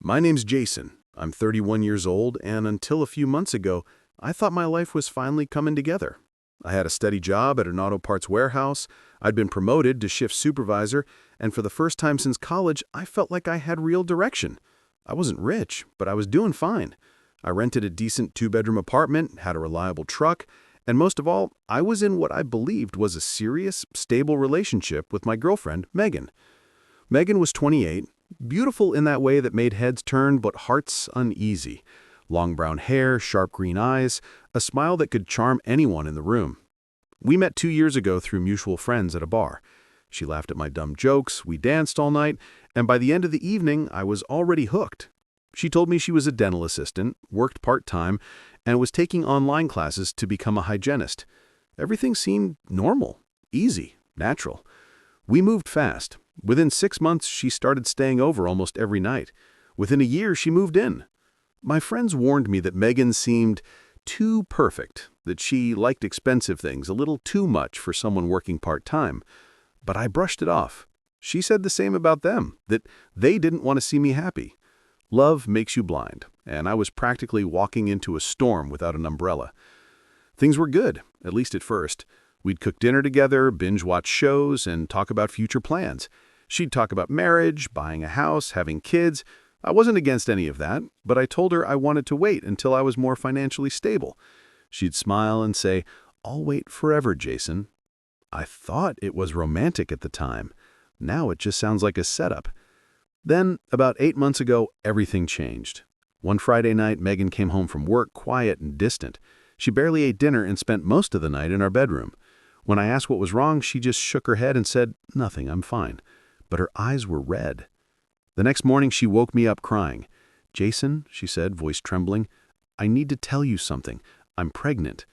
My name's Jason. I'm 31 years old, and until a few months ago, I thought my life was finally coming together. I had a steady job at an auto parts warehouse, I'd been promoted to shift supervisor, and for the first time since college, I felt like I had real direction. I wasn't rich, but I was doing fine. I rented a decent two-bedroom apartment, had a reliable truck, and most of all, I was in what I believed was a serious, stable relationship with my girlfriend, Megan. Megan was 28, beautiful in that way that made heads turn but hearts uneasy. Long brown hair, sharp green eyes, a smile that could charm anyone in the room. We met 2 years ago through mutual friends at a bar. She laughed at my dumb jokes, we danced all night, and by the end of the evening, I was already hooked. She told me she was a dental assistant, worked part-time, and was taking online classes to become a hygienist. Everything seemed normal, easy, natural. We moved fast. Within 6 months, she started staying over almost every night. Within a year, she moved in. My friends warned me that Megan seemed too perfect, that she liked expensive things a little too much for someone working part-time. But I brushed it off. She said the same about them, that they didn't want to see me happy. Love makes you blind, and I was practically walking into a storm without an umbrella. Things were good, at least at first. We'd cook dinner together, binge-watch shows, and talk about future plans. She'd talk about marriage, buying a house, having kids. I wasn't against any of that, but I told her I wanted to wait until I was more financially stable. She'd smile and say, "I'll wait forever, Jason." I thought it was romantic at the time. Now it just sounds like a setup. Then, about 8 months ago, everything changed. One Friday night, Megan came home from work quiet and distant. She barely ate dinner and spent most of the night in our bedroom. When I asked what was wrong, she just shook her head and said, "Nothing, I'm fine." But her eyes were red. The next morning, she woke me up crying. "Jason," she said, voice trembling, "I need to tell you something. I'm pregnant."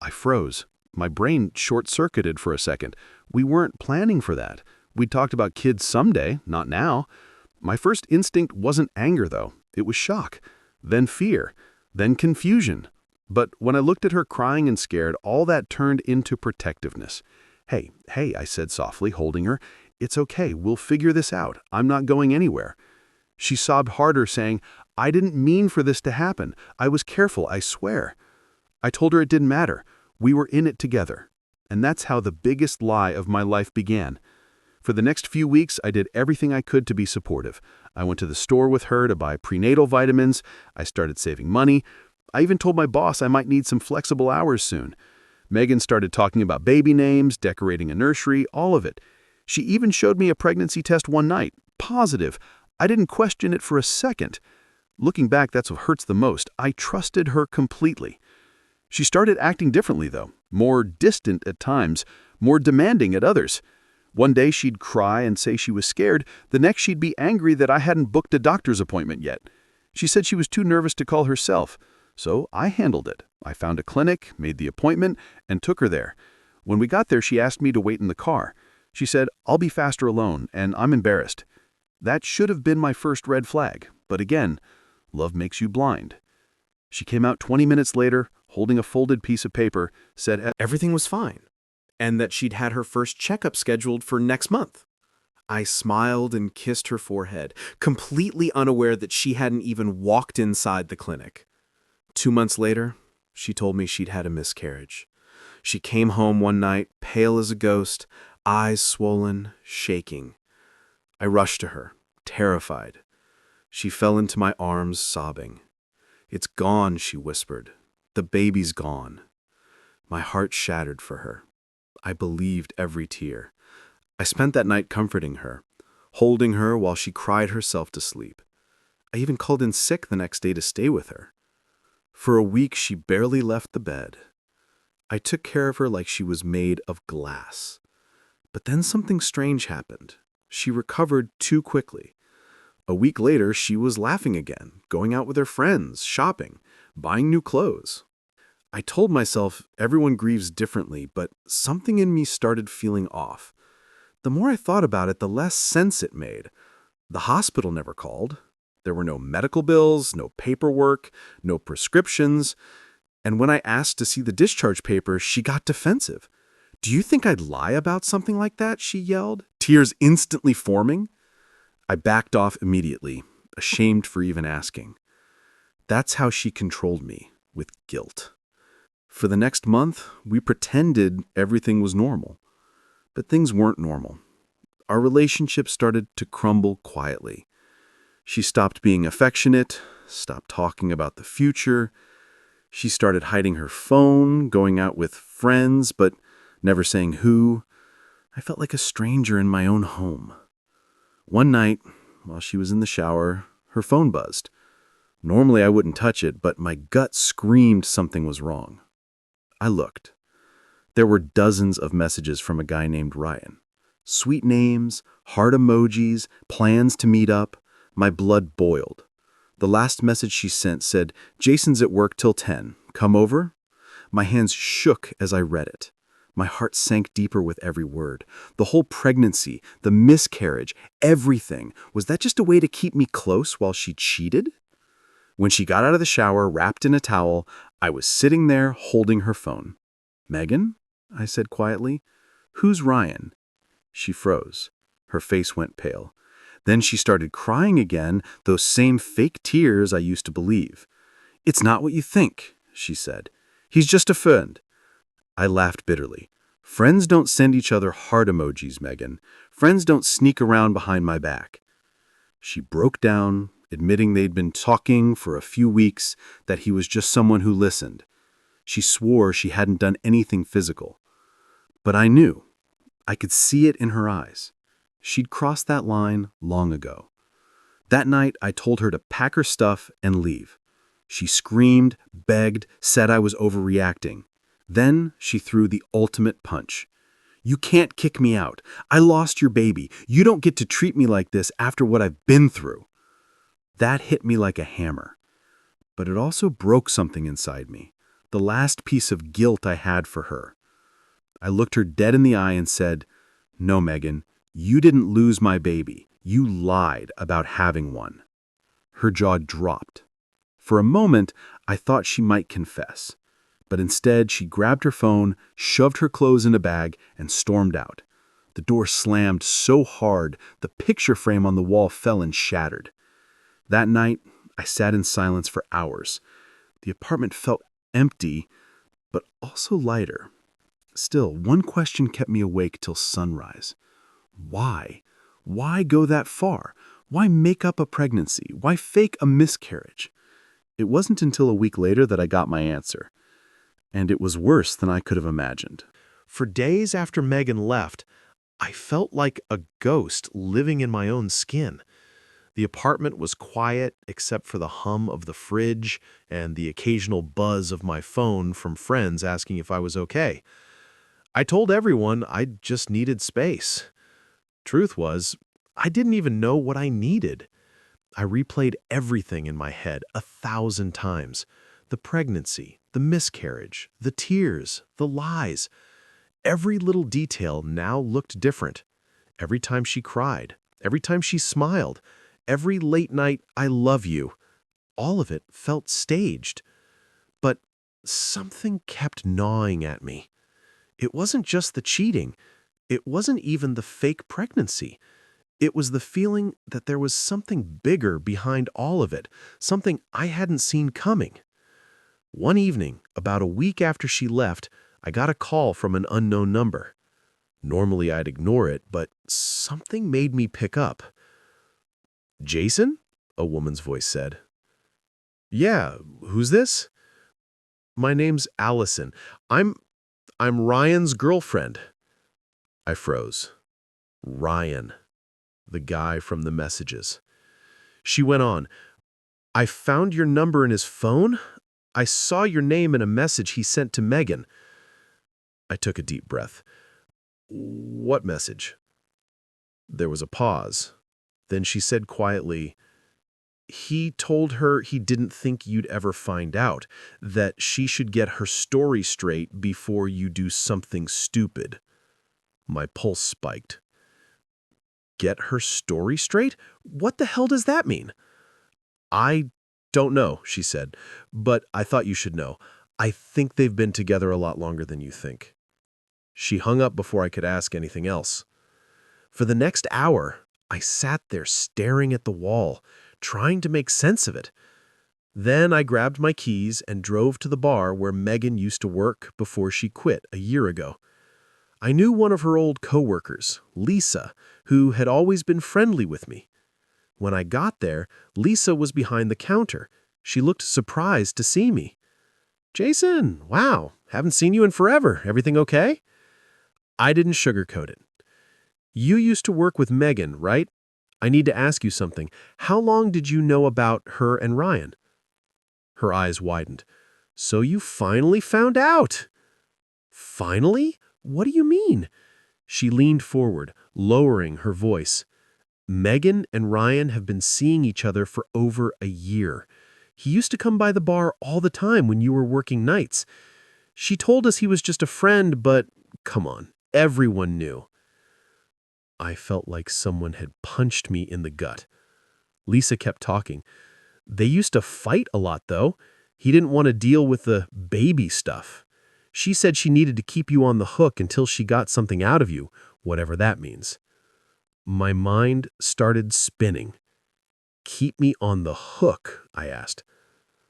I froze. My brain short-circuited for a second. We weren't planning for that. We'd talked about kids someday, not now. My first instinct wasn't anger, though. It was shock, then fear, then confusion. But when I looked at her crying and scared, all that turned into protectiveness. Hey, I said softly, holding her. "It's okay, we'll figure this out. I'm not going anywhere." She sobbed harder, saying, "I didn't mean for this to happen. I was careful, I swear." I told her it didn't matter. We were in it together. And that's how the biggest lie of my life began. For the next few weeks, I did everything I could to be supportive. I went to the store with her to buy prenatal vitamins. I started saving money. I even told my boss I might need some flexible hours soon. Megan started talking about baby names, decorating a nursery, all of it. She even showed me a pregnancy test one night. Positive. I didn't question it for a second. Looking back, that's what hurts the most. I trusted her completely. She started acting differently, though. More distant at times, more demanding at others. One day she'd cry and say she was scared. The next she'd be angry that I hadn't booked a doctor's appointment yet. She said she was too nervous to call herself. So I handled it. I found a clinic, made the appointment, and took her there. When we got there, she asked me to wait in the car. She said, "I'll be faster alone, and I'm embarrassed." That should have been my first red flag. But again, love makes you blind. She came out 20 minutes later, holding a folded piece of paper, said Everything was fine, and that she'd had her first checkup scheduled for next month. I smiled and kissed her forehead, completely unaware that she hadn't even walked inside the clinic. 2 months later, she told me she'd had a miscarriage. She came home one night, pale as a ghost, eyes swollen, shaking. I rushed to her, terrified. She fell into my arms, sobbing. "It's gone," she whispered. "The baby's gone." My heart shattered for her. I believed every tear. I spent that night comforting her, holding her while she cried herself to sleep. I even called in sick the next day to stay with her. For a week, she barely left the bed. I took care of her like she was made of glass. But then something strange happened. She recovered too quickly. A week later, she was laughing again, going out with her friends, shopping, buying new clothes. I told myself everyone grieves differently, but something in me started feeling off. The more I thought about it, the less sense it made. The hospital never called. There were no medical bills, no paperwork, no prescriptions. And when I asked to see the discharge papers, she got defensive. "Do you think I'd lie about something like that?" she yelled, tears instantly forming. I backed off immediately. ashamed for even asking. That's how she controlled me, with guilt. For the next month, we pretended everything was normal. But things weren't normal. Our relationship started to crumble quietly. She stopped being affectionate, stopped talking about the future. She started hiding her phone, going out with friends, but never saying who. I felt like a stranger in my own home. One night, while she was in the shower, her phone buzzed. Normally I wouldn't touch it, but my gut screamed something was wrong. I looked. There were dozens of messages from a guy named Ryan. Sweet names, heart emojis, plans to meet up. My blood boiled. The last message she sent said, "Jason's at work till 10. Come over?" My hands shook as I read it. My heart sank deeper with every word. The whole pregnancy, the miscarriage, everything. Was that just a way to keep me close while she cheated? When she got out of the shower, wrapped in a towel, I was sitting there holding her phone. "Megan?" I said quietly. "Who's Ryan?" She froze. Her face went pale. Then she started crying again, those same fake tears I used to believe. "It's not what you think," she said. "He's just a friend." I laughed bitterly. Friends don't send each other heart emojis, Megan. Friends don't sneak around behind my back. She broke down, admitting they'd been talking for a few weeks, that he was just someone who listened. She swore she hadn't done anything physical. But I knew. I could see it in her eyes. She'd crossed that line long ago. That night, I told her to pack her stuff and leave. She screamed, begged, said I was overreacting. Then she threw the ultimate punch. "You can't kick me out. I lost your baby. You don't get to treat me like this after what I've been through." That hit me like a hammer. But it also broke something inside me, the last piece of guilt I had for her. I looked her dead in the eye and said, "No, Megan, you didn't lose my baby. You lied about having one." Her jaw dropped. For a moment, I thought she might confess. But instead, she grabbed her phone, shoved her clothes in a bag, and stormed out. The door slammed so hard, the picture frame on the wall fell and shattered. That night, I sat in silence for hours. The apartment felt empty, but also lighter. Still, one question kept me awake till sunrise. Why? Why go that far? Why make up a pregnancy? Why fake a miscarriage? It wasn't until a week later that I got my answer. And it was worse than I could have imagined. For days after Megan left, I felt like a ghost living in my own skin. The apartment was quiet except for the hum of the fridge and the occasional buzz of my phone from friends asking if I was okay. I told everyone I just needed space. Truth was, I didn't even know what I needed. I replayed everything in my head 1,000 times. The pregnancy, the miscarriage, the tears, the lies. Every little detail now looked different. Every time she cried, every time she smiled, every late night "I love you," all of it felt staged. But something kept gnawing at me. It wasn't just the cheating. It wasn't even the fake pregnancy. It was the feeling that there was something bigger behind all of it, something I hadn't seen coming. One evening, about a week after she left, I got a call from an unknown number. Normally I'd ignore it, but something made me pick up. "Jason?" a woman's voice said. "Yeah, who's this?" "My name's Allison. I'm Ryan's girlfriend." I froze. Ryan, the guy from the messages. She went on, "I found your number in his phone. I saw your name in a message he sent to Megan." I took a deep breath. "What message?" There was a pause. Then she said quietly, "He told her he didn't think you'd ever find out, that she should get her story straight before you do something stupid." My pulse spiked. Get her story straight? What the hell does that mean? "I don't know," she said, "but I thought you should know. I think they've been together a lot longer than you think." She hung up before I could ask anything else. For the next hour, I sat there staring at the wall, trying to make sense of it. Then I grabbed my keys and drove to the bar where Megan used to work before she quit a year ago. I knew one of her old coworkers, Lisa, who had always been friendly with me. When I got there, Lisa was behind the counter. She looked surprised to see me. "Jason, wow, haven't seen you in forever. Everything okay?" I didn't sugarcoat it. "You used to work with Megan, right? I need to ask you something. How long did you know about her and Ryan?" Her eyes widened. "So you finally found out?" "Finally? What do you mean?" She leaned forward, lowering her voice. "Megan and Ryan have been seeing each other for over a year. He used to come by the bar all the time when you were working nights. She told us he was just a friend, but come on, everyone knew." I felt like someone had punched me in the gut. Lisa kept talking. "They used to fight a lot, though. He didn't want to deal with the baby stuff. She said she needed to keep you on the hook until she got something out of you, whatever that means." My mind started spinning. "Keep me on the hook?" I asked.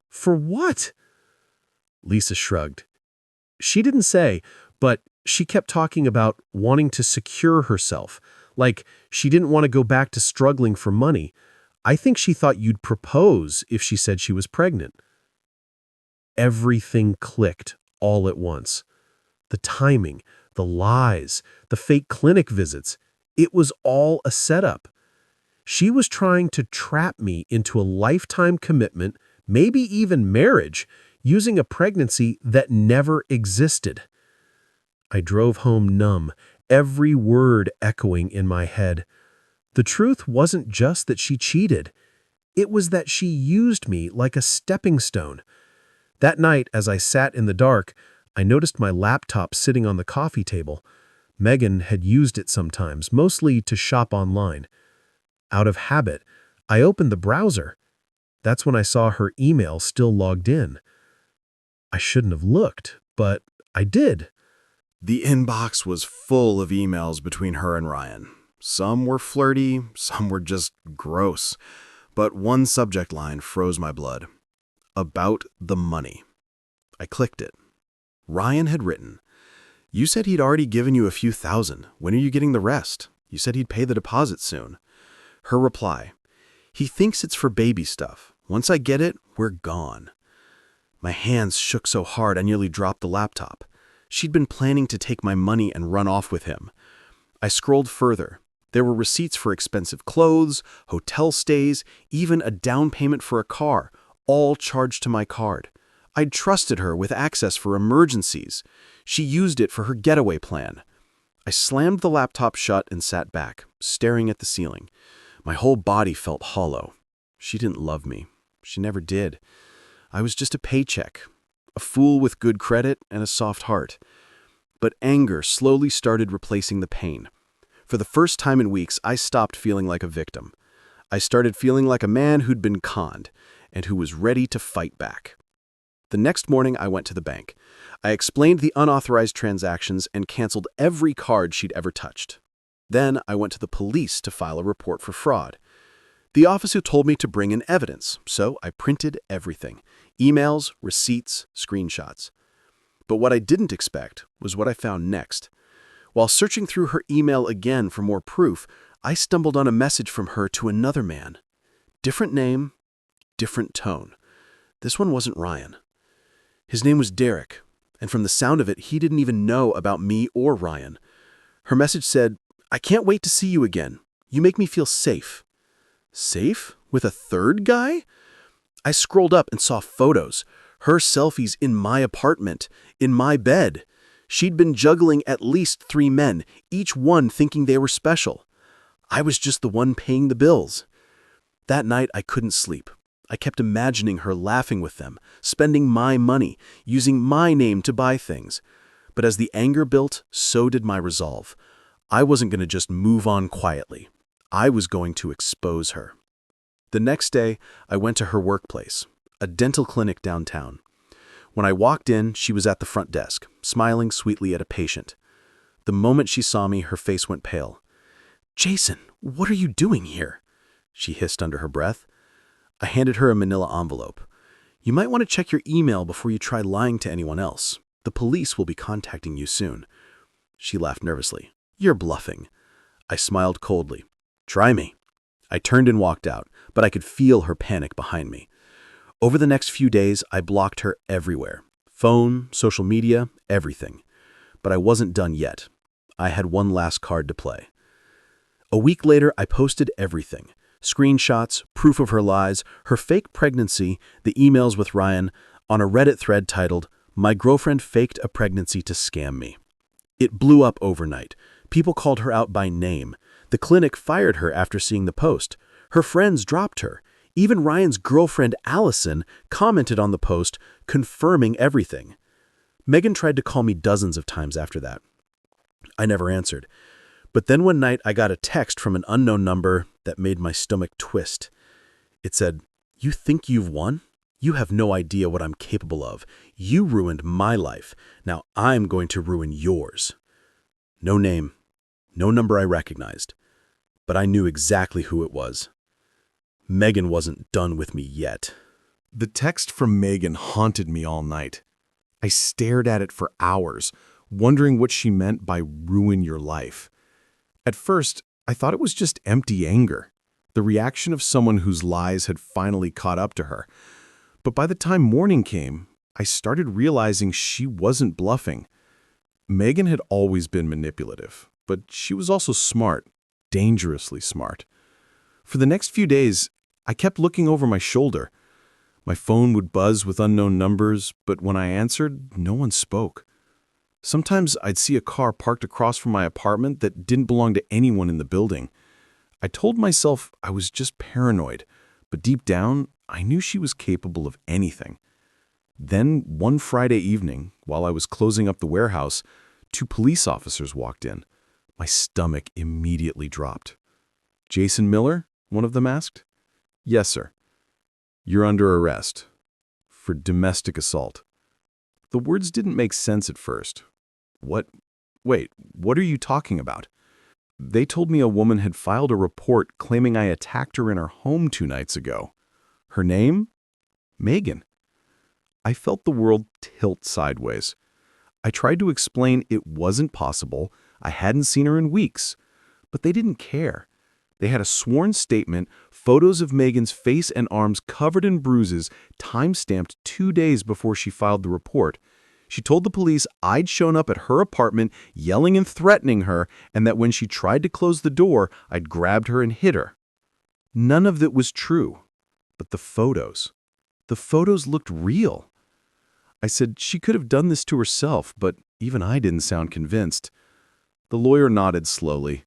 "For what?" Lisa shrugged. She didn't say, but she kept talking about wanting to secure herself, like she didn't want to go back to struggling for money. I think she thought you'd propose if she said she was pregnant. Everything clicked all at once. The timing, the lies, the fake clinic visits, it was all a setup. She was trying to trap me into a lifetime commitment, maybe even marriage, using a pregnancy that never existed. I drove home numb, every word echoing in my head. The truth wasn't just that she cheated. It was that she used me like a stepping stone. That night, as I sat in the dark, I noticed my laptop sitting on the coffee table. Megan had used it sometimes, mostly to shop online. Out of habit, I opened the browser. That's when I saw her email still logged in. I shouldn't have looked, but I did. The inbox was full of emails between her and Ryan. Some were flirty, some were just gross. But one subject line froze my blood. About the money. I clicked it. Ryan had written, "You said he'd already given you a few thousand. When are you getting the rest? You said he'd pay the deposit soon." Her reply, "He thinks it's for baby stuff. Once I get it, we're gone." My hands shook so hard I nearly dropped the laptop. She'd been planning to take my money and run off with him. I scrolled further. There were receipts for expensive clothes, hotel stays, even a down payment for a car, all charged to my card. I'd trusted her with access for emergencies. She used it for her getaway plan. I slammed the laptop shut and sat back, staring at the ceiling. My whole body felt hollow. She didn't love me. She never did. I was just a paycheck, a fool with good credit and a soft heart. But anger slowly started replacing the pain. For the first time in weeks, I stopped feeling like a victim. I started feeling like a man who'd been conned and who was ready to fight back. The next morning, I went to the bank. I explained the unauthorized transactions and canceled every card she'd ever touched. Then I went to the police to file a report for fraud. The officer told me to bring in evidence, so I printed everything: emails, receipts, screenshots. But what I didn't expect was what I found next. While searching through her email again for more proof, I stumbled on a message from her to another man. Different name, different tone. This one wasn't Ryan. His name was Derek, and from the sound of it, he didn't even know about me or Ryan. Her message said, "I can't wait to see you again. You make me feel safe." Safe? With a third guy? I scrolled up and saw photos. Her selfies in my apartment, in my bed. She'd been juggling at least 3 men, each one thinking they were special. I was just the one paying the bills. That night, I couldn't sleep. I kept imagining her laughing with them, spending my money, using my name to buy things. But as the anger built, so did my resolve. I wasn't going to just move on quietly. I was going to expose her. The next day, I went to her workplace, a dental clinic downtown. When I walked in, she was at the front desk, smiling sweetly at a patient. The moment she saw me, her face went pale. "Jason, what are you doing here?" she hissed under her breath. I handed her a manila envelope. You might want to check your email before you try lying to anyone else. The police will be contacting you soon. She laughed nervously. You're bluffing. I smiled coldly. Try me. I turned and walked out, but I could feel her panic behind me. Over the next few days, I blocked her everywhere. Phone, social media, everything. But I wasn't done yet. I had one last card to play. A week later, I posted everything. Screenshots, proof of her lies, her fake pregnancy, the emails with Ryan, on a Reddit thread titled, My Girlfriend Faked a Pregnancy to Scam Me. It blew up overnight. People called her out by name. The clinic fired her after seeing the post. Her friends dropped her. Even Ryan's girlfriend, Allison, commented on the post, confirming everything. Megan tried to call me dozens of times after that. I never answered. But then one night I got a text from an unknown number that made my stomach twist. It said, You think you've won? You have no idea what I'm capable of. You ruined my life. Now I'm going to ruin yours. No name, no number I recognized. But I knew exactly who it was. Megan wasn't done with me yet. The text from Megan haunted me all night. I stared at it for hours, wondering what she meant by ruin your life. At first, I thought it was just empty anger, the reaction of someone whose lies had finally caught up to her. But by the time morning came, I started realizing she wasn't bluffing. Megan had always been manipulative, but she was also smart, dangerously smart. For the next few days, I kept looking over my shoulder. My phone would buzz with unknown numbers, but when I answered, no one spoke. Sometimes I'd see a car parked across from my apartment that didn't belong to anyone in the building. I told myself I was just paranoid, but deep down, I knew she was capable of anything. Then, one Friday evening, while I was closing up the warehouse, 2 police officers walked in. My stomach immediately dropped. Jason Miller? One of them asked. Yes, sir. You're under arrest for domestic assault. The words didn't make sense at first. Wait, what are you talking about? They told me a woman had filed a report claiming I attacked her in her home 2 nights ago. Her name? Megan. I felt the world tilt sideways. I tried to explain it wasn't possible. I hadn't seen her in weeks. But they didn't care. They had a sworn statement, photos of Megan's face and arms covered in bruises, time-stamped 2 days before she filed the report. She told the police I'd shown up at her apartment yelling and threatening her, and that when she tried to close the door, I'd grabbed her and hit her. None of that was true. But the photos looked real. I said she could have done this to herself, but even I didn't sound convinced. The lawyer nodded slowly.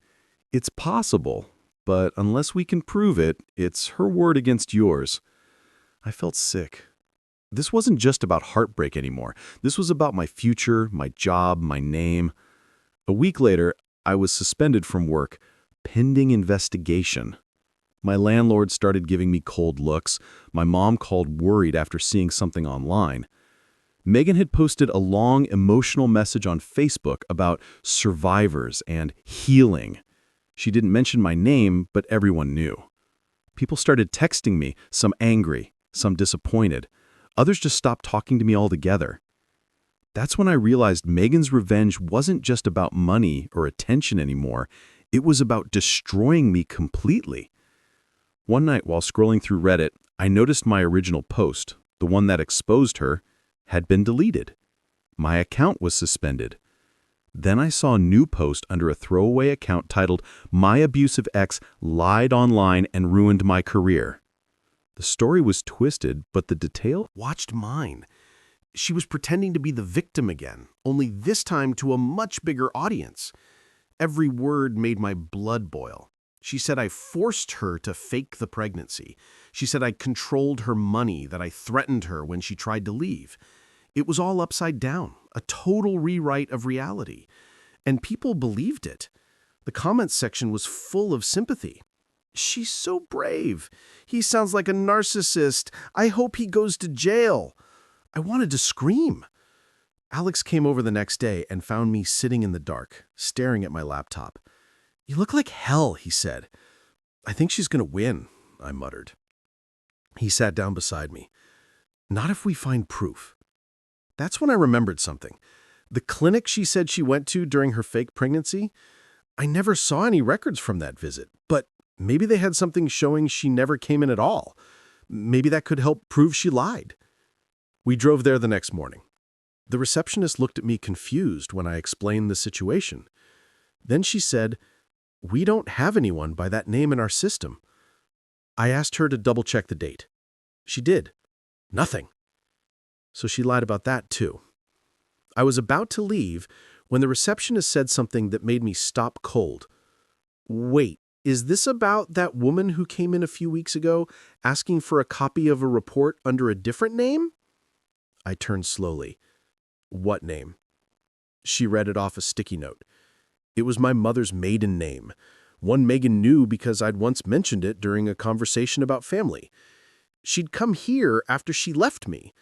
It's possible, but unless we can prove it, it's her word against yours. I felt sick. This wasn't just about heartbreak anymore. This was about my future, my job, my name. A week later, I was suspended from work, pending investigation. My landlord started giving me cold looks. My mom called worried after seeing something online. Megan had posted a long, emotional message on Facebook about survivors and healing. She didn't mention my name, but everyone knew. People started texting me, some angry, some disappointed. Others just stopped talking to me altogether. That's when I realized Megan's revenge wasn't just about money or attention anymore. It was about destroying me completely. One night while scrolling through Reddit, I noticed my original post, the one that exposed her, had been deleted. My account was suspended. Then I saw a new post under a throwaway account titled, My Abusive Ex Lied Online and Ruined My Career. The story was twisted, but the detail watched mine. She was pretending to be the victim again, only this time to a much bigger audience. Every word made my blood boil. She said I forced her to fake the pregnancy. She said I controlled her money, that I threatened her when she tried to leave. It was all upside down, a total rewrite of reality. And people believed it. The comments section was full of sympathy. She's so brave. He sounds like a narcissist. I hope he goes to jail. I wanted to scream. Alex came over the next day and found me sitting in the dark, staring at my laptop. You look like hell, he said. I think she's going to win, I muttered. He sat down beside me. Not if we find proof. That's when I remembered something. The clinic she said she went to during her fake pregnancy, I never saw any records from that visit, but maybe they had something showing she never came in at all. Maybe that could help prove she lied. We drove there the next morning. The receptionist looked at me confused when I explained the situation. Then she said, "We don't have anyone by that name in our system." I asked her to double-check the date. She did. Nothing. So she lied about that too. I was about to leave when the receptionist said something that made me stop cold. "Wait, is this about that woman who came in a few weeks ago asking for a copy of a report under a different name?" I turned slowly. "What name?" She read it off a sticky note. It was my mother's maiden name, one Megan knew because I'd once mentioned it during a conversation about family. She'd come here after she left me.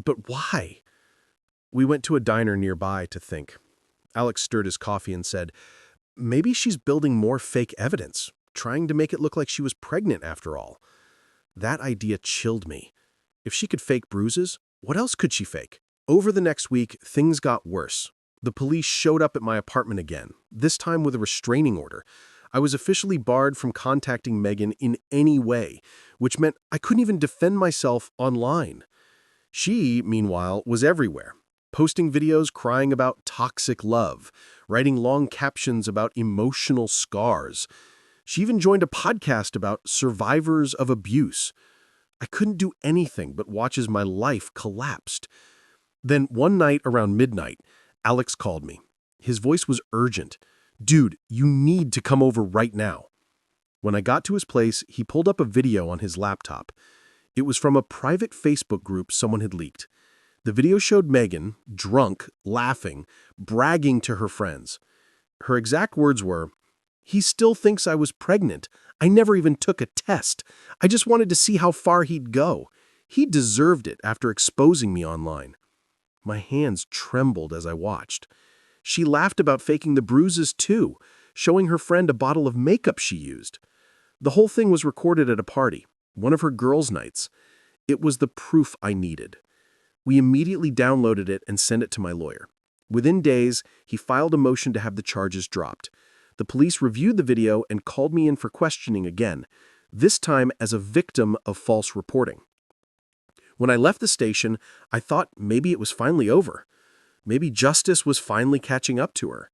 But why? We went to a diner nearby to think. Alex stirred his coffee and said, "Maybe she's building more fake evidence, trying to make it look like she was pregnant after all." That idea chilled me. If she could fake bruises, what else could she fake? Over the next week, things got worse. The police showed up at my apartment again, this time with a restraining order. I was officially barred from contacting Megan in any way, which meant I couldn't even defend myself online. She, meanwhile, was everywhere, posting videos crying about toxic love, writing long captions about emotional scars. She even joined a podcast about survivors of abuse. I couldn't do anything but watch as my life collapsed. Then one night around midnight, Alex called me. His voice was urgent. "Dude, you need to come over right now." When I got to his place, he pulled up a video on his laptop. It was from a private Facebook group someone had leaked. The video showed Megan, drunk, laughing, bragging to her friends. Her exact words were, "He still thinks I was pregnant. I never even took a test. I just wanted to see how far he'd go. He deserved it after exposing me online." My hands trembled as I watched. She laughed about faking the bruises too, showing her friend a bottle of makeup she used. The whole thing was recorded at a party, one of her girls' nights. It was the proof I needed. We immediately downloaded it and sent it to my lawyer. Within days, he filed a motion to have the charges dropped. The police reviewed the video and called me in for questioning again, this time as a victim of false reporting. When I left the station, I thought maybe it was finally over. Maybe justice was finally catching up to her.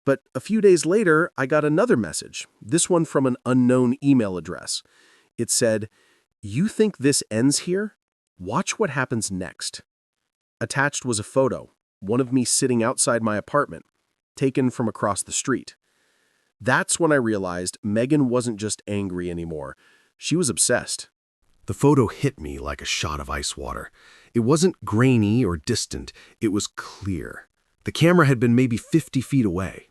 But a few days later, I got another message, this one from an unknown email address. It said, "You think this ends here? Watch what happens next." Attached was a photo, one of me sitting outside my apartment, taken from across the street. That's when I realized Megan wasn't just angry anymore. She was obsessed. The photo hit me like a shot of ice water. It wasn't grainy or distant. It was clear. The camera had been maybe 50 feet away.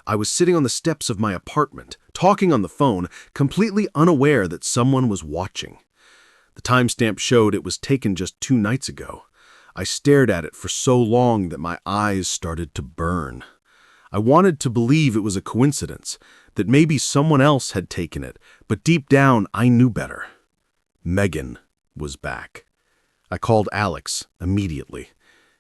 I was sitting on the steps of my apartment, talking on the phone, completely unaware that someone was watching. The timestamp showed it was taken just 2 nights ago. I stared at it for so long that my eyes started to burn. I wanted to believe it was a coincidence, that maybe someone else had taken it, but deep down I knew better. Megan was back. I called Alex immediately.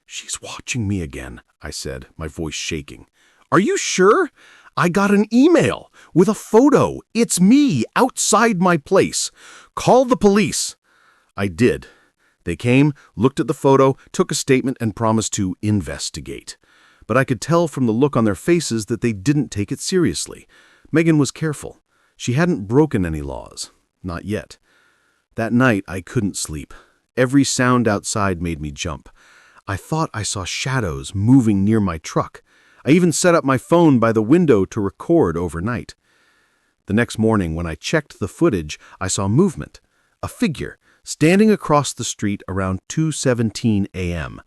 "She's watching me again," I said, my voice shaking. "Are you sure? I got an email with a photo. It's me outside my place. Call the police." I did. They came, looked at the photo, took a statement, and promised to investigate. But I could tell from the look on their faces that they didn't take it seriously. Megan was careful. She hadn't broken any laws. Not yet. That night, I couldn't sleep. Every sound outside made me jump. I thought I saw shadows moving near my truck. I even set up my phone by the window to record overnight. The next morning, when I checked the footage, I saw movement. A figure, standing across the street around 2:17 a.m.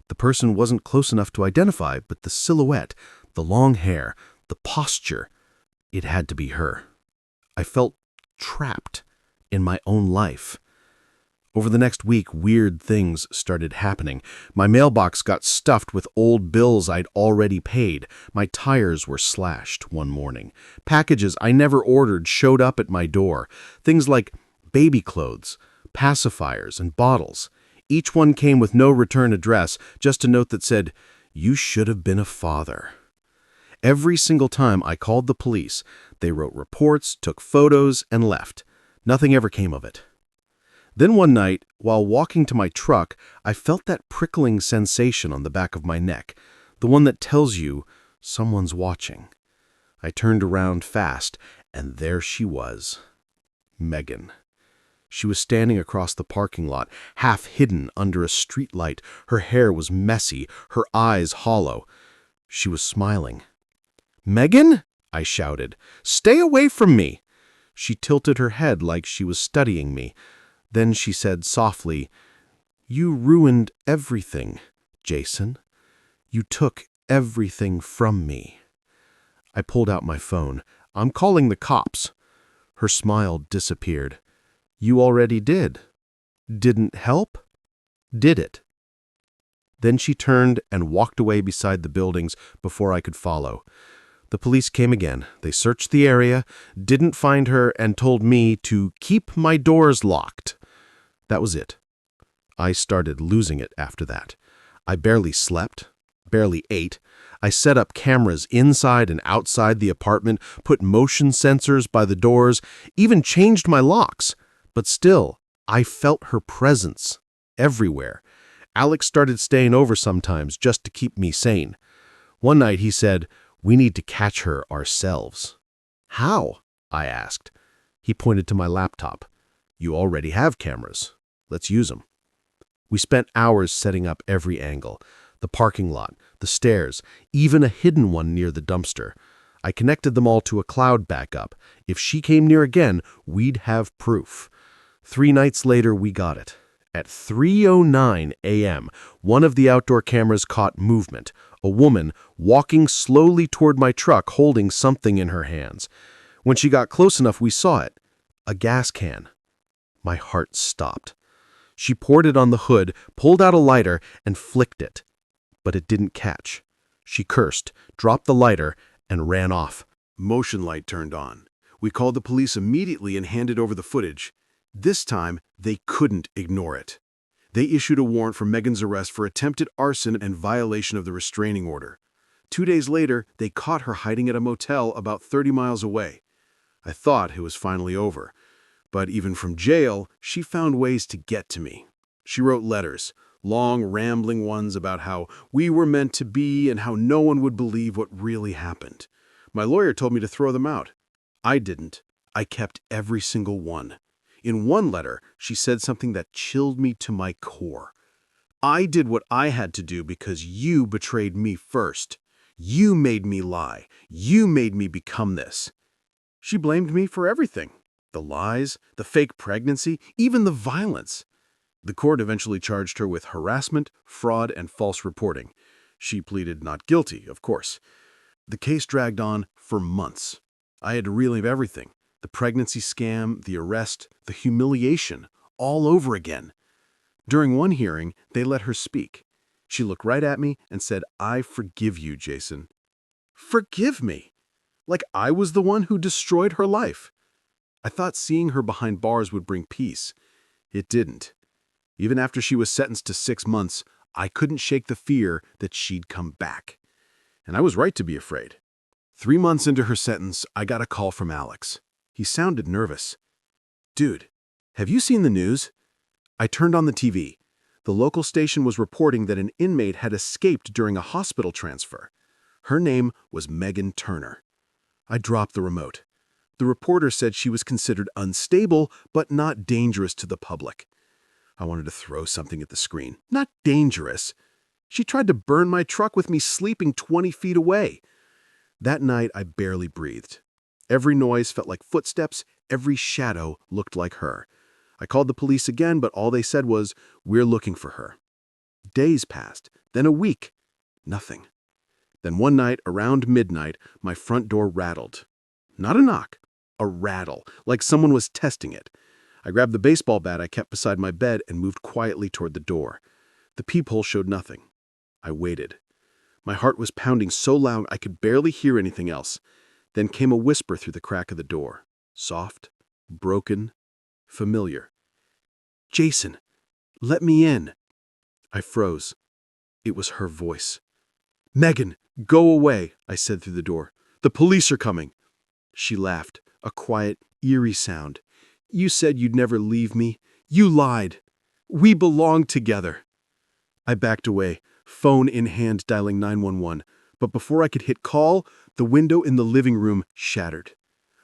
The person wasn't close enough to identify, but the silhouette, the long hair, the posture, it had to be her. I felt trapped in my own life. Over the next week, weird things started happening. My mailbox got stuffed with old bills I'd already paid. My tires were slashed one morning. Packages I never ordered showed up at my door. Things like baby clothes, pacifiers, and bottles. Each one came with no return address, just a note that said, "You should have been a father." Every single time I called the police, they wrote reports, took photos, and left. Nothing ever came of it. Then one night, while walking to my truck, I felt that prickling sensation on the back of my neck, the one that tells you someone's watching. I turned around fast, and there she was, Megan. She was standing across the parking lot, half hidden under a streetlight. Her hair was messy, her eyes hollow. She was smiling. "Megan?" I shouted. "Stay away from me!" She tilted her head like she was studying me. Then she said softly, "You ruined everything, Jason. You took everything from me." I pulled out my phone. "I'm calling the cops." Her smile disappeared. "You already did. Didn't help? Did it?" Then she turned and walked away beside the buildings before I could follow. The police came again. They searched the area, didn't find her, and told me to keep my doors locked. That was it. I started losing it after that. I barely slept, barely ate. I set up cameras inside and outside the apartment, put motion sensors by the doors, even changed my locks. But still, I felt her presence everywhere. Alex started staying over sometimes just to keep me sane. One night he said, "We need to catch her ourselves." "How?" I asked. He pointed to my laptop. "You already have cameras. Let's use them." We spent hours setting up every angle. The parking lot, the stairs, even a hidden one near the dumpster. I connected them all to a cloud backup. If she came near again, we'd have proof. 3 nights later, we got it. At 3:09 a.m., one of the outdoor cameras caught movement. A woman walking slowly toward my truck holding something in her hands. When she got close enough, we saw it. A gas can. My heart stopped. She poured it on the hood, pulled out a lighter, and flicked it. But it didn't catch. She cursed, dropped the lighter, and ran off. Motion light turned on. We called the police immediately and handed over the footage. This time, they couldn't ignore it. They issued a warrant for Megan's arrest for attempted arson and violation of the restraining order. 2 days later, they caught her hiding at a motel about 30 miles away. I thought it was finally over. But even from jail, she found ways to get to me. She wrote letters, long, rambling ones about how we were meant to be and how no one would believe what really happened. My lawyer told me to throw them out. I didn't. I kept every single one. In one letter, she said something that chilled me to my core. "I did what I had to do because you betrayed me first. You made me lie. You made me become this." She blamed me for everything. The lies, the fake pregnancy, even the violence. The court eventually charged her with harassment, fraud, and false reporting. She pleaded not guilty, of course. The case dragged on for months. I had to relive everything. The pregnancy scam, the arrest, the humiliation, all over again. During one hearing, they let her speak. She looked right at me and said, "I forgive you, Jason." Forgive me? Like I was the one who destroyed her life. I thought seeing her behind bars would bring peace. It didn't. Even after she was sentenced to 6 months, I couldn't shake the fear that she'd come back. And I was right to be afraid. 3 months into her sentence, I got a call from Alex. He sounded nervous. "Dude, have you seen the news?" I turned on the TV. The local station was reporting that an inmate had escaped during a hospital transfer. Her name was Megan Turner. I dropped the remote. The reporter said she was considered unstable, but not dangerous to the public. I wanted to throw something at the screen. Not dangerous. She tried to burn my truck with me sleeping 20 feet away. That night, I barely breathed. Every noise felt like footsteps. Every shadow looked like her. I called the police again, but all they said was, "We're looking for her." Days passed, then a week. Nothing. Then one night, around midnight, my front door rattled. Not a knock, a rattle, like someone was testing it. I grabbed the baseball bat I kept beside my bed and moved quietly toward the door. The peephole showed nothing. I waited. My heart was pounding so loud I could barely hear anything else. Then came a whisper through the crack of the door. Soft, broken, familiar. "Jason, let me in." I froze. It was her voice. "Megan, go away," I said through the door. "The police are coming." She laughed, a quiet, eerie sound. "You said you'd never leave me. You lied. We belong together." I backed away, phone in hand dialing 911, but before I could hit call, the window in the living room shattered.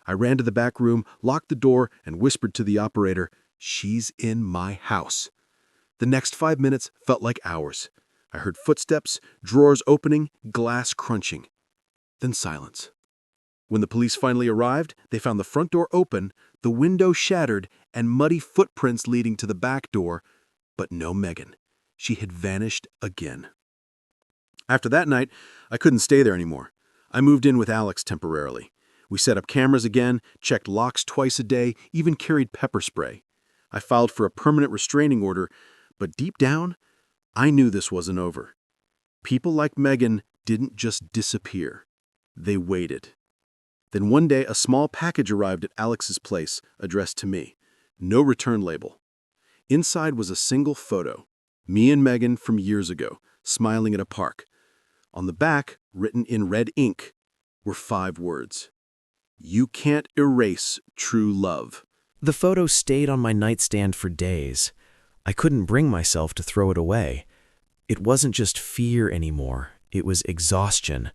I ran to the back room, locked the door, and whispered to the operator, "She's in my house." The next 5 minutes felt like hours. I heard footsteps, drawers opening, glass crunching. Then silence. When the police finally arrived, they found the front door open, the window shattered, and muddy footprints leading to the back door, but no Megan. She had vanished again. After that night, I couldn't stay there anymore. I moved in with Alex temporarily. We set up cameras again, checked locks twice a day, even carried pepper spray. I filed for a permanent restraining order, but deep down, I knew this wasn't over. People like Megan didn't just disappear. They waited. Then one day, a small package arrived at Alex's place, addressed to me. No return label. Inside was a single photo. Me and Megan from years ago, smiling at a park. On the back, written in red ink, were 5 words. "You can't erase true love." The photo stayed on my nightstand for days. I couldn't bring myself to throw it away. It wasn't just fear anymore. It was exhaustion.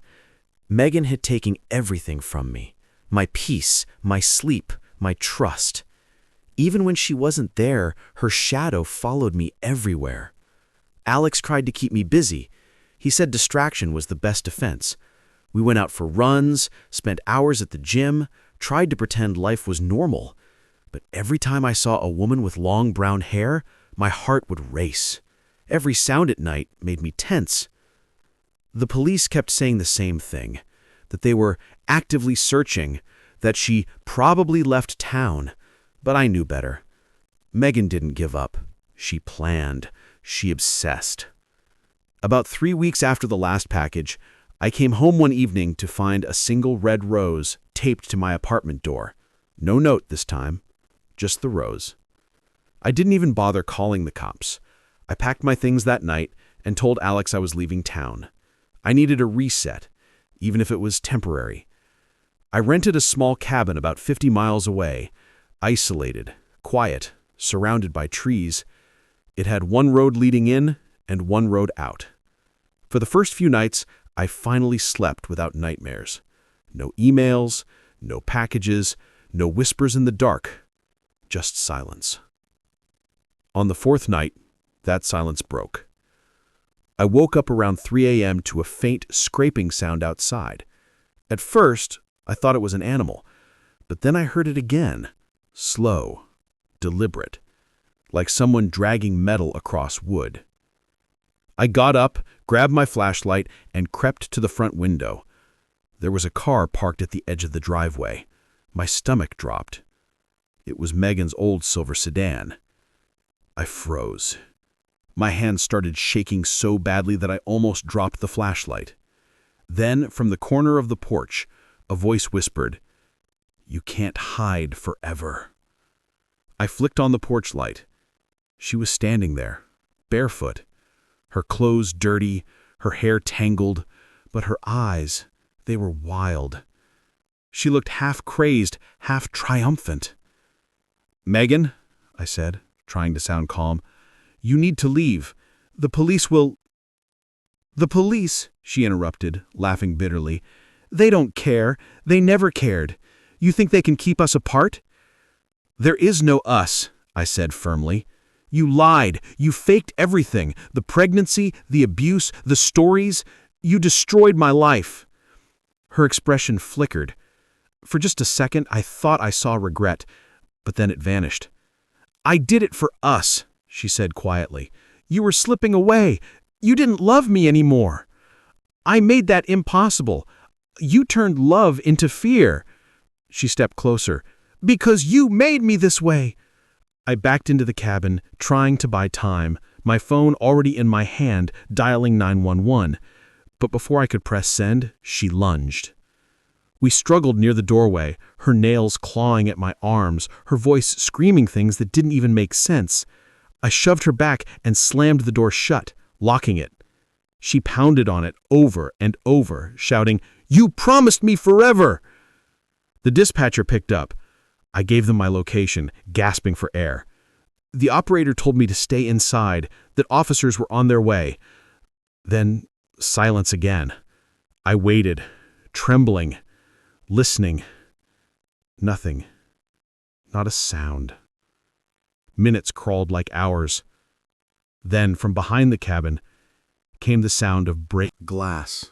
Megan had taken everything from me. My peace, my sleep, my trust. Even when she wasn't there, her shadow followed me everywhere. Alex tried to keep me busy. He said distraction was the best defense. We went out for runs, spent hours at the gym, tried to pretend life was normal. But every time I saw a woman with long brown hair, my heart would race. Every sound at night made me tense. The police kept saying the same thing, that they were actively searching, that she probably left town. But I knew better. Megan didn't give up. She planned. She obsessed. About 3 weeks after the last package, I came home one evening to find a single red rose taped to my apartment door. No note this time, just the rose. I didn't even bother calling the cops. I packed my things that night and told Alex I was leaving town. I needed a reset, even if it was temporary. I rented a small cabin about 50 miles away, isolated, quiet, surrounded by trees. It had one road leading in and one road out. For the first few nights, I finally slept without nightmares. No emails, no packages, no whispers in the dark, just silence. On the 4th night, that silence broke. I woke up around 3 a.m. to a faint scraping sound outside. At first, I thought it was an animal, but then I heard it again, slow, deliberate, like someone dragging metal across wood. I got up, grabbed my flashlight, and crept to the front window. There was a car parked at the edge of the driveway. My stomach dropped. It was Megan's old silver sedan. I froze. My hands started shaking so badly that I almost dropped the flashlight. Then, from the corner of the porch, a voice whispered, "You can't hide forever." I flicked on the porch light. She was standing there, barefoot, her clothes dirty, her hair tangled, but her eyes, they were wild. She looked half crazed, half triumphant. "Megan," I said, trying to sound calm, "you need to leave. The police will—" "The police," she interrupted, laughing bitterly. "They don't care. They never cared. You think they can keep us apart?" "There is no us," I said firmly. "You lied. You faked everything. The pregnancy, the abuse, the stories. You destroyed my life." Her expression flickered. For just a second, I thought I saw regret, but then it vanished. "I did it for us," she said quietly. "You were slipping away. You didn't love me anymore. I made that impossible. You turned love into fear." She stepped closer. "Because you made me this way." I backed into the cabin, trying to buy time, my phone already in my hand, dialing 911. But before I could press send, she lunged. We struggled near the doorway, her nails clawing at my arms, her voice screaming things that didn't even make sense. I shoved her back and slammed the door shut, locking it. She pounded on it over and over, shouting, "You promised me forever!" The dispatcher picked up. I gave them my location, gasping for air. The operator told me to stay inside, that officers were on their way. Then silence again. I waited, trembling, listening. Nothing. Not a sound. Minutes crawled like hours. Then, from behind the cabin, came the sound of Glass.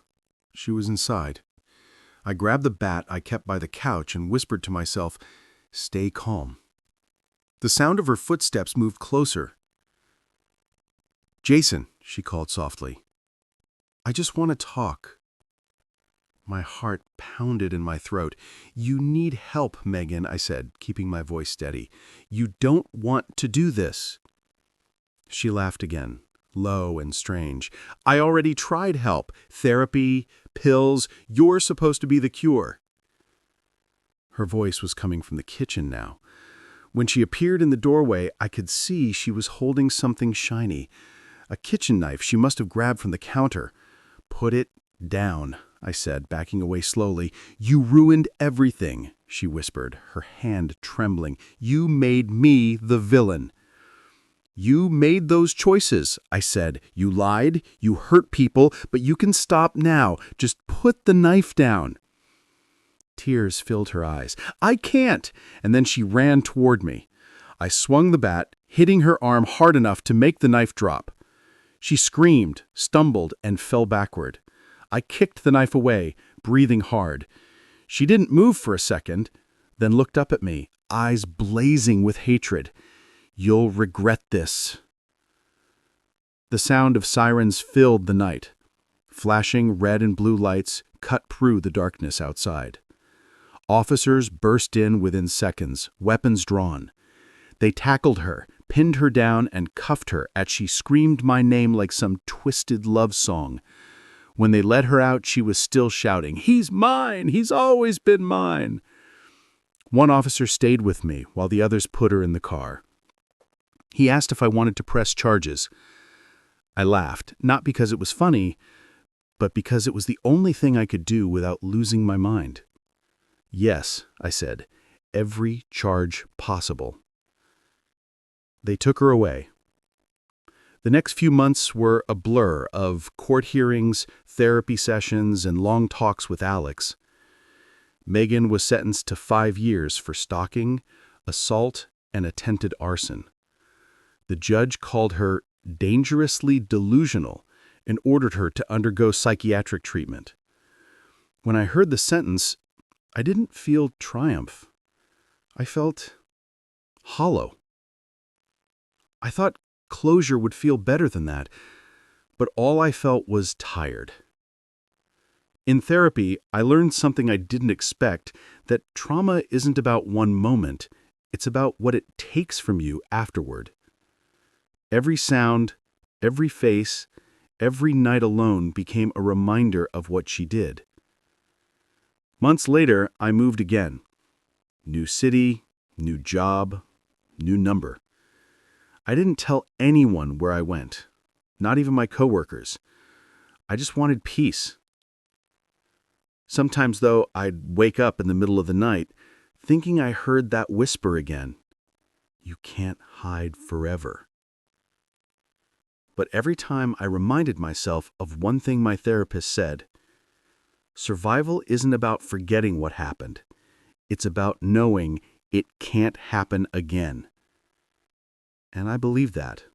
She was inside. I grabbed the bat I kept by the couch and whispered to myself, "Stay calm." The sound of her footsteps moved closer. "Jason," she called softly. "I just want to talk." My heart pounded in my throat. "You need help, Megan," I said, keeping my voice steady. "You don't want to do this." She laughed again, low and strange. "I already tried help. Therapy, pills. You're supposed to be the cure." Her voice was coming from the kitchen now. When she appeared in the doorway, I could see she was holding something shiny. A kitchen knife she must have grabbed from the counter. "Put it down," I said, backing away slowly. "You ruined everything," she whispered, her hand trembling. "You made me the villain." "You made those choices," I said. "You lied, you hurt people, but you can stop now. Just put the knife down." Tears filled her eyes. "I can't!" And then she ran toward me. I swung the bat, hitting her arm hard enough to make the knife drop. She screamed, stumbled, and fell backward. I kicked the knife away, breathing hard. She didn't move for a second, then looked up at me, eyes blazing with hatred. "You'll regret this." The sound of sirens filled the night. Flashing red and blue lights cut through the darkness outside. Officers burst in within seconds, weapons drawn. They tackled her, pinned her down, and cuffed her as she screamed my name like some twisted love song. When they let her out, she was still shouting, "He's mine! He's always been mine!" One officer stayed with me while the others put her in the car. He asked if I wanted to press charges. I laughed, not because it was funny, but because it was the only thing I could do without losing my mind. "Yes," I said, "every charge possible." They took her away. The next few months were a blur of court hearings, therapy sessions, and long talks with Alex. Megan was sentenced to 5 years for stalking, assault, and attempted arson. The judge called her dangerously delusional and ordered her to undergo psychiatric treatment. When I heard the sentence, I didn't feel triumph. I felt hollow. I thought closure would feel better than that, but all I felt was tired. In therapy, I learned something I didn't expect, that trauma isn't about one moment, it's about what it takes from you afterward. Every sound, every face, every night alone became a reminder of what she did. Months later, I moved again. New city, new job, new number. I didn't tell anyone where I went, not even my coworkers. I just wanted peace. Sometimes, though, I'd wake up in the middle of the night, thinking I heard that whisper again. "You can't hide forever." But every time I reminded myself of one thing my therapist said: survival isn't about forgetting what happened. It's about knowing it can't happen again. And I believe that.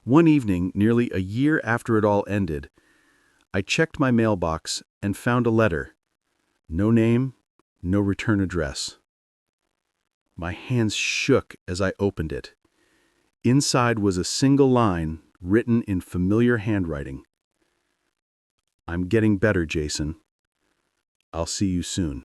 One evening, nearly a year after it all ended, I checked my mailbox and found a letter. No name, no return address. My hands shook as I opened it. Inside was a single line written in familiar handwriting. "I'm getting better, Jason. I'll see you soon."